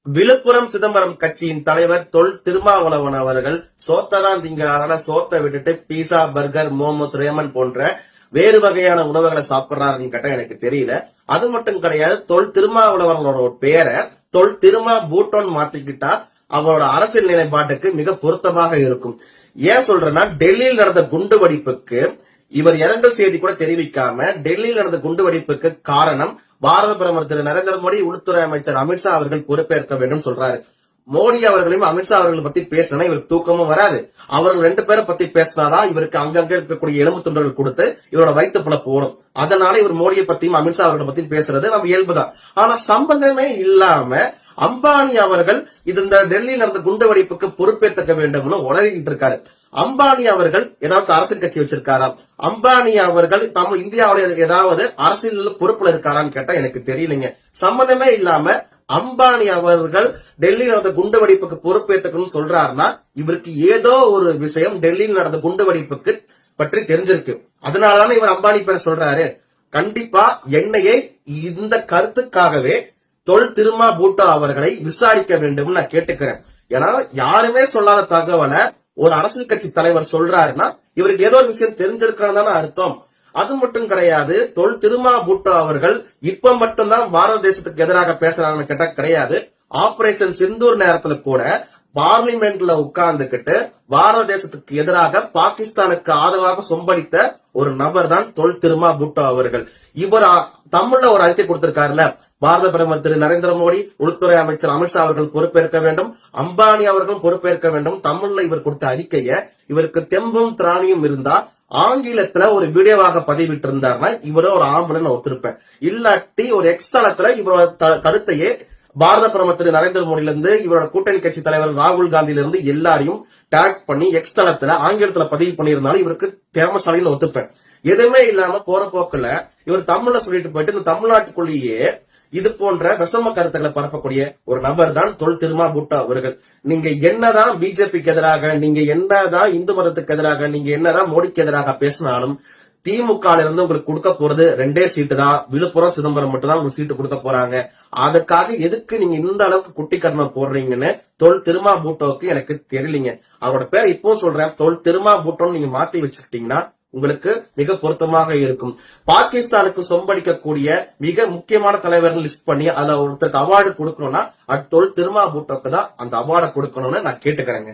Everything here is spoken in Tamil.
விழுப்புரம் சிதம்பரம் கட்சியின் தலைவர் தொல் திருமாவளவன் அவர்கள் சோத்ததான் திங்கிறாரான சோத்தை விட்டுட்டு பீஸா பர்கர் மோமோஸ் ரேமன் போன்ற வேறு வகையான உணவுகளை சாப்பிடுறாருன்னு கேட்டா எனக்கு தெரியல. அது மட்டும் கிடையாது, தொல் திருமாவளவனோட ஒரு பேரை தொல் திருமா பூட்டோன் மாத்திக்கிட்டா அவரோட அரசியல் நிலைப்பாட்டுக்கு மிக பொருத்தமாக இருக்கும். ஏன் சொல்றேன்னா, டெல்லியில் நடந்த குண்டு வெடிப்புக்கு இவர் இரங்கல் செய்தி கூட தெரிவிக்காம டெல்லியில் நடந்த குண்டு வெடிப்புக்கு காரணம் பாரத பிரதமர் திரு நரேந்திர மோடி, உள்துறை அமைச்சர் அமித்ஷா அவர்கள் பொறுப்பேற்க வேண்டும் சொல்றாரு. மோடி அவர்களையும் அமித்ஷா அவர்களை பத்தி பேசினா இவருக்கு தூக்கமும் வராது. அவர்கள் ரெண்டு பேரை பத்தி பேசினாதான் இவருக்கு அங்கங்க இருக்கக்கூடிய எலும்பு துண்டுகள் கொடுத்து இவரோட வயிற்று பிளப்பு ஓடும். அதனால இவர் மோடியை பத்தியும் அமித்ஷா அவர்களை பத்தி பேசுறது நம்ம இயல்புதான். ஆனா சம்பந்தமே இல்லாம அம்பானி அவர்கள் இந்த டெல்லியில் நடந்த குண்டு வெடிப்புக்கு பொறுப்பேற்க வேண்டும்னு உளறிக்கிட்டு இருக்காரு. அம்பானி அவர்கள் ஏதாவது அரசியல் கட்சி வச்சிருக்காரா? அம்பானி அவர்கள் நம்ம இந்தியாவுடைய ஏதாவது அரசியல் பொறுப்புல இருக்காரான்னு கேட்டா எனக்கு தெரியலைங்க. சம்பந்தமே இல்லாம அம்பானி அவர்கள் டெல்லியில் நடந்த குண்டு வெடிப்புக்கு பொறுப்பேற்கணும்னு சொல்றாருன்னா இவருக்கு ஏதோ ஒரு விஷயம் டெல்லியில் நடந்த குண்டு வெடிப்புக்கு பற்றி தெரிஞ்சிருக்கு. அதனாலதானே இவர் அம்பானி பேரை சொல்றாரு. கண்டிப்பா என்னையே இந்த கருத்துக்காகவே தொல் திருமா பூட்டோ அவர்களை விசாரிக்க வேண்டும் நான் கேட்டுக்கிறேன். ஏன்னா யாருமே சொல்லாத தகவலை ஒரு அரசியல் கட்சி தலைவர் சொல்றாருன்னா இவருக்கு ஏதோ ஒரு விஷயம் தெரிஞ்சிருக்கான்னு அர்த்தம். அது மட்டும் கிடையாது, தொல் திருமா பூட்டோ அவர்கள் இப்ப மட்டும்தான் பாரத தேசத்துக்கு எதிராக பேசுறாங்கன்னு கேட்டா கிடையாது. ஆபரேஷன் சிந்தூர் நேரத்துல கூட பார்லிமெண்ட்ல உட்கார்ந்துகிட்டு பாரத தேசத்துக்கு எதிராக பாகிஸ்தானுக்கு ஆதரவாக சொம்படித்த ஒரு நபர் தான் தொல் திருமா பூட்டோ அவர்கள். இவர் தமிழ்ல ஒரு அறிக்கை கொடுத்திருக்காருல, பாரத பிரதமர் திரு நரேந்திர மோடி, உள்துறை அமைச்சர் அமித்ஷா அவர்கள் பொறுப்பேற்க வேண்டும், அம்பானி அவர்களும் பொறுப்பேற்க வேண்டும். தமிழ்ல இவர் கொடுத்த அறிக்கைய இவருக்கு தெம்பும் திராணியும் இருந்தா ஆங்கிலத்துல ஒரு வீடியோவாக பதிவிட்டு இருந்தாருன்னா இவர ஒரு ஆம்பளை ஒத்துருப்பேன். இல்லாட்டி ஒரு எக்ஸ் தளத்துல இவரோட கருத்தையே பாரத பிரதமர் திரு நரேந்திர மோடியில இருந்து இவரோட கூட்டணி கட்சி தலைவர் ராகுல் காந்தியில இருந்து எல்லாரையும் டேக் பண்ணி எக்ஸ் தளத்துல ஆங்கிலத்துல பதிவு பண்ணியிருந்தாலும் இவருக்கு திறமசாலின்னு ஒத்துப்பேன். எதுவுமே இல்லாம போற போக்குல இவர் தமிழ்ல சொல்லிட்டு போயிட்டு இந்த தமிழ்நாட்டுக்குள்ளேயே இது போன்ற விஷம கருத்துக்களை பரப்பக்கூடிய ஒரு நபர் தான் தொல் திருமா பூட்டோ அவர்கள். நீங்க என்னதான் பிஜேபிக்கு எதிராக, நீங்க என்னதான் இந்து மதத்துக்கு எதிராக, நீங்க என்னதான் மோடிக்கு எதிராக பேசினாலும் திமுக இருந்து உங்களுக்கு கொடுக்க போறது 2 சீட்டு தான். விழுப்புரம் சிதம்பரம் மட்டும் தான் உங்களுக்கு சீட்டு கொடுக்க போறாங்க. அதுக்காக எதுக்கு நீங்க இந்த அளவுக்கு குட்டி கட்டணம் போடுறீங்கன்னு தொல் திருமா பூட்டோவுக்கு எனக்கு தெரியலீங்க. அவரோட பேர் இப்பவும் சொல்றேன், தொல் திருமா பூட்டோன்னு நீங்க மாத்தி வச்சுக்கிட்டீங்கன்னா உங்களுக்கு மிக பொருத்தமாக இருக்கும். பாகிஸ்தானுக்கு சொம்படிக்கக்கூடிய மிக முக்கியமான தலைவர்கள் லிஸ்ட் பண்ணி அதுல ஒருத்தருக்கு அவார்டு கொடுக்கணும்னா அது தொல் திருமா பூட்டோக்கு தான் அந்த அவார்டை கொடுக்கணும்னு நான் கேட்டுக்கிறேங்க.